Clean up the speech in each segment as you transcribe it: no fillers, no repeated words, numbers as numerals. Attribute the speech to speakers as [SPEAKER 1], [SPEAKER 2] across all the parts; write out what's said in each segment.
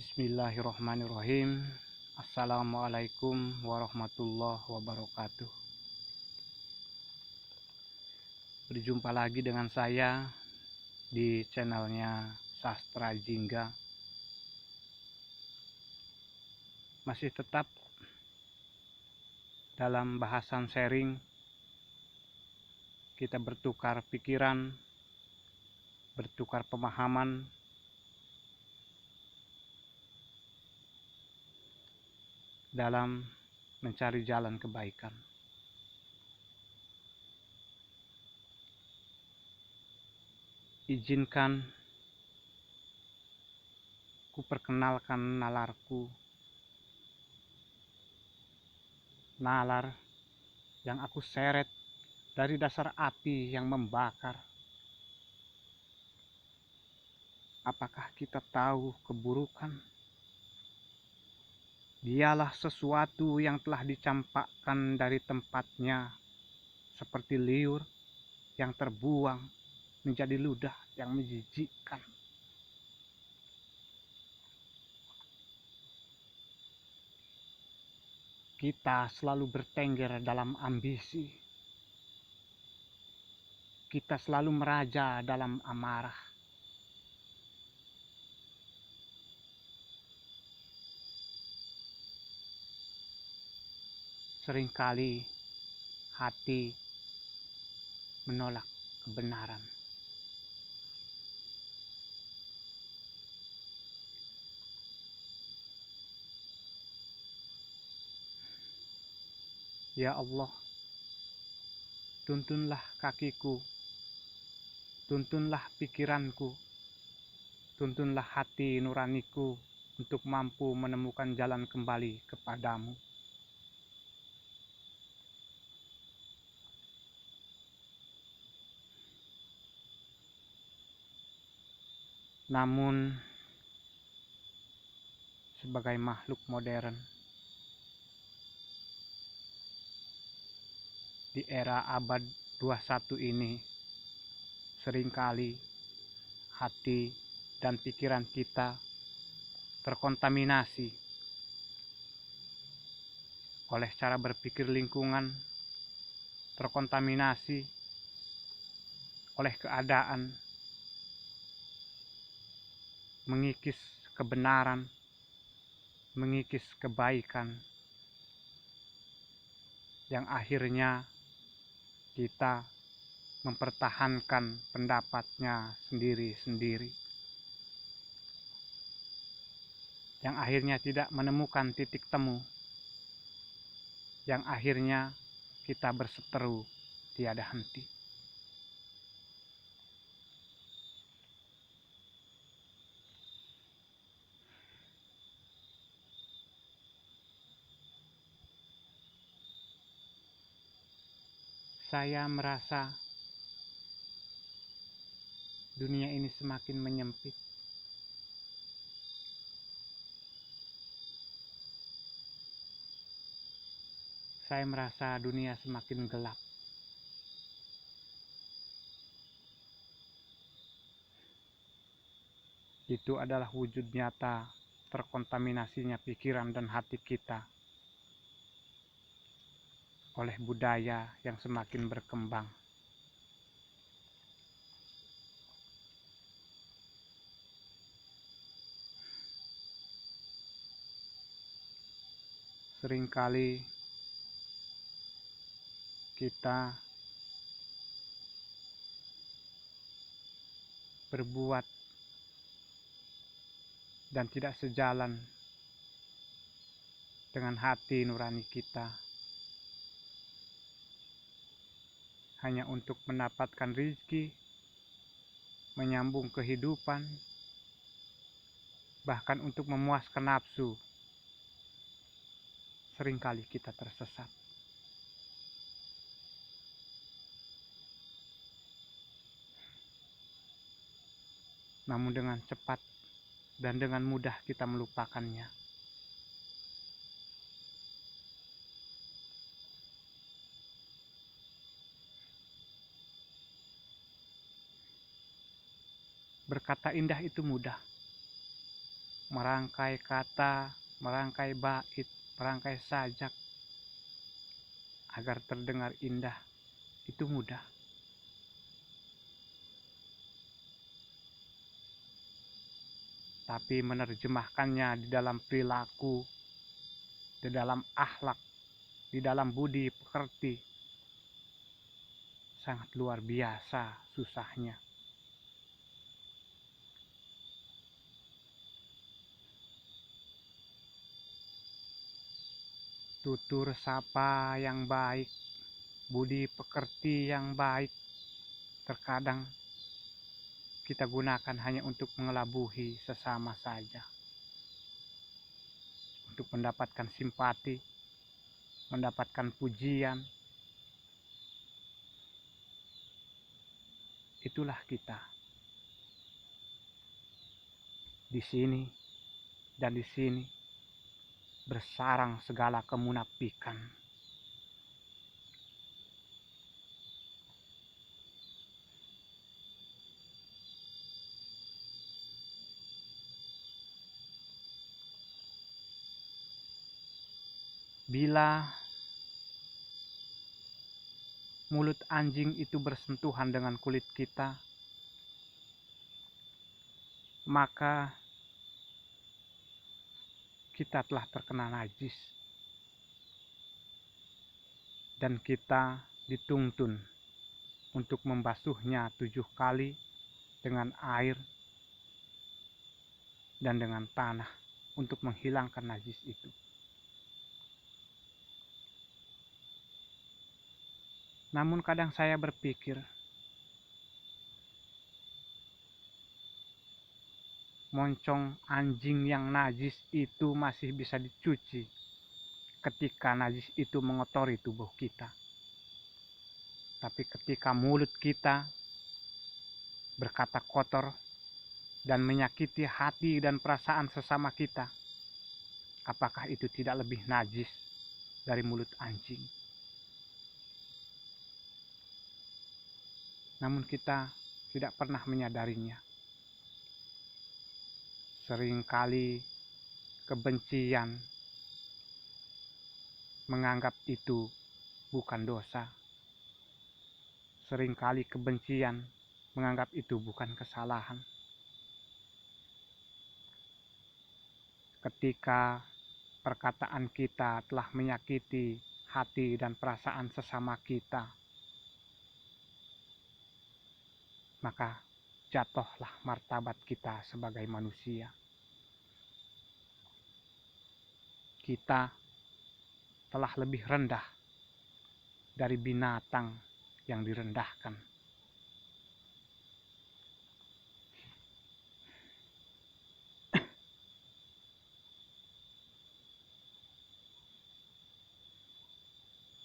[SPEAKER 1] Bismillahirrahmanirrahim. Assalamualaikum warahmatullahi wabarakatuh. Berjumpa lagi dengan saya di channelnya Sastra Jingga. Masih tetap dalam bahasan sharing, kita bertukar pikiran, bertukar pemahaman dalam mencari jalan kebaikan. Izinkan ku perkenalkan nalarku, nalar yang aku seret dari dasar api yang membakar. Apakah kita tahu keburukan? Dialah sesuatu yang telah dicampakkan dari tempatnya, seperti liur yang terbuang menjadi ludah yang menjijikkan. Kita selalu bertengger dalam ambisi. Kita selalu meraja dalam amarah. Seringkali hati menolak kebenaran. Ya Allah, tuntunlah kakiku, tuntunlah pikiranku, tuntunlah hati nuraniku untuk mampu menemukan jalan kembali kepadamu. Namun, sebagai makhluk modern, di era abad 21 ini, seringkali hati dan pikiran kita terkontaminasi oleh cara berpikir lingkungan, terkontaminasi oleh keadaan, mengikis kebenaran, mengikis kebaikan, yang akhirnya kita mempertahankan pendapatnya sendiri-sendiri, yang akhirnya tidak menemukan titik temu, yang akhirnya kita berseteru tiada henti. Saya merasa dunia ini semakin menyempit. Saya merasa dunia semakin gelap. Itu adalah wujud nyata terkontaminasinya pikiran dan hati kita oleh budaya yang semakin berkembang. Seringkali kita berbuat dan tidak sejalan dengan hati nurani kita, hanya untuk mendapatkan rezeki, menyambung kehidupan, bahkan untuk memuaskan nafsu. Seringkali kita tersesat. Namun dengan cepat dan dengan mudah kita melupakannya. Berkata indah itu mudah, merangkai kata, merangkai bait, merangkai sajak agar terdengar indah itu mudah. Tapi menerjemahkannya di dalam perilaku, di dalam akhlak, di dalam budi pekerti sangat luar biasa susahnya. Tutur sapa yang baik, budi pekerti yang baik, terkadang kita gunakan hanya untuk mengelabuhi sesama saja, untuk mendapatkan simpati, mendapatkan pujian. Itulah kita di sini dan di sini bersarang segala kemunafikan. Bila mulut anjing itu bersentuhan dengan kulit kita, maka kita telah terkena najis dan kita dituntun untuk membasuhnya 7 kali dengan air dan dengan tanah untuk menghilangkan najis itu. Namun kadang saya berpikir, moncong anjing yang najis itu masih bisa dicuci ketika najis itu mengotori tubuh kita. Tapi ketika mulut kita berkata kotor dan menyakiti hati dan perasaan sesama kita, apakah itu tidak lebih najis dari mulut anjing? Namun kita tidak pernah menyadarinya. Seringkali kebencian menganggap itu bukan dosa. Seringkali kebencian menganggap itu bukan kesalahan. Ketika perkataan kita telah menyakiti hati dan perasaan sesama kita, maka jatuhlah martabat kita sebagai manusia. Kita telah lebih rendah dari binatang yang direndahkan.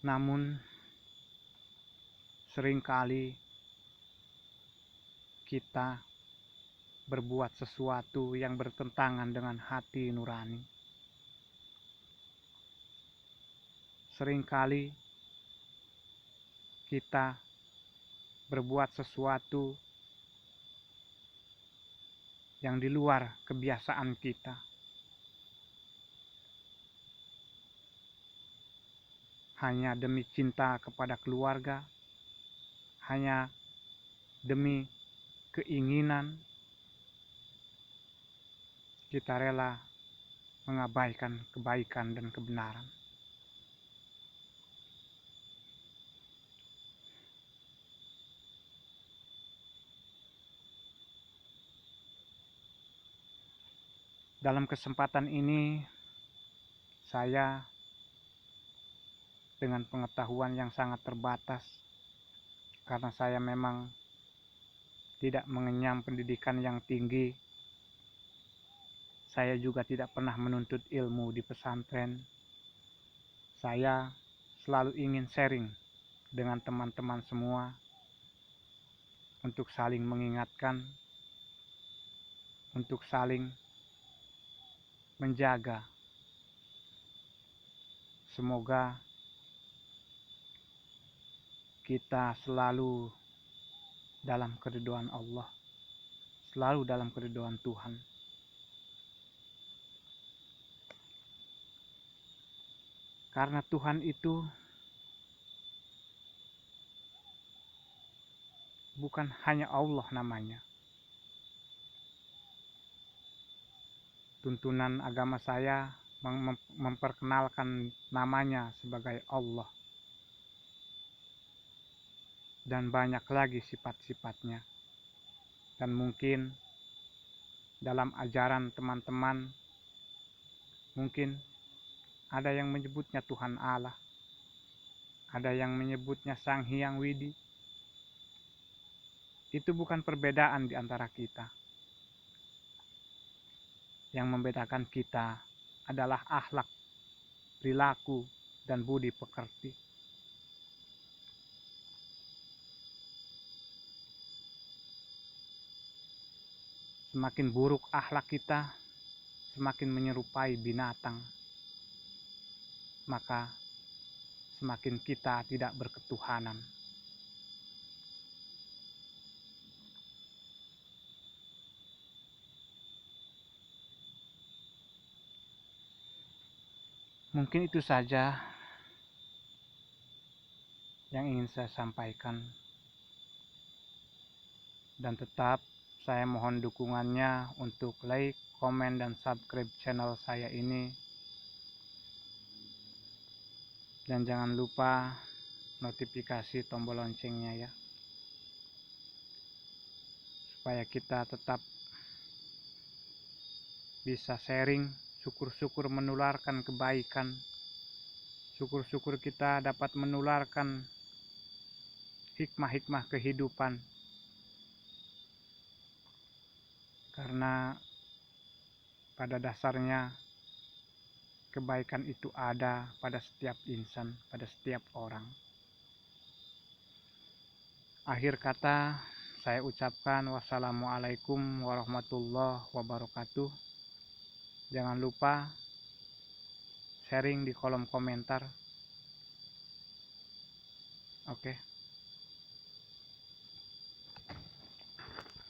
[SPEAKER 1] Namun seringkali kita berbuat sesuatu yang bertentangan dengan hati nurani. Seringkali kita berbuat sesuatu yang di luar kebiasaan kita. Hanya demi cinta kepada keluarga, hanya demi keinginan, kita rela mengabaikan kebaikan dan kebenaran. Dalam kesempatan ini, saya dengan pengetahuan yang sangat terbatas, karena saya memang tidak mengenyam pendidikan yang tinggi. Saya juga tidak pernah menuntut ilmu di pesantren. Saya selalu ingin sharing dengan teman-teman semua untuk saling mengingatkan, untuk saling menjaga. Semoga kita selalu dalam keridhaan Allah, selalu dalam keridhaan Tuhan. Karena Tuhan itu bukan hanya Allah namanya. Tuntunan agama saya memperkenalkan namanya sebagai Allah. Dan banyak lagi sifat-sifatnya. Dan mungkin dalam ajaran teman-teman, mungkin ada yang menyebutnya Tuhan Allah, ada yang menyebutnya Sang Hyang Widi. Itu bukan perbedaan di antara kita. Yang membedakan kita adalah akhlak, perilaku, dan budi pekerti. Semakin buruk akhlak kita, semakin menyerupai binatang, maka semakin kita tidak berketuhanan. Mungkin itu saja yang ingin saya sampaikan. Dan tetap saya mohon dukungannya untuk like, komen, dan subscribe channel saya ini. Dan jangan lupa notifikasi tombol loncengnya ya. Supaya kita tetap bisa sharing, syukur-syukur menularkan kebaikan. Syukur-syukur kita dapat menularkan hikmah-hikmah kehidupan. Karena pada dasarnya kebaikan itu ada pada setiap insan, pada setiap orang. Akhir kata saya ucapkan wassalamualaikum warahmatullahi wabarakatuh. Jangan lupa sharing di kolom komentar. Oke.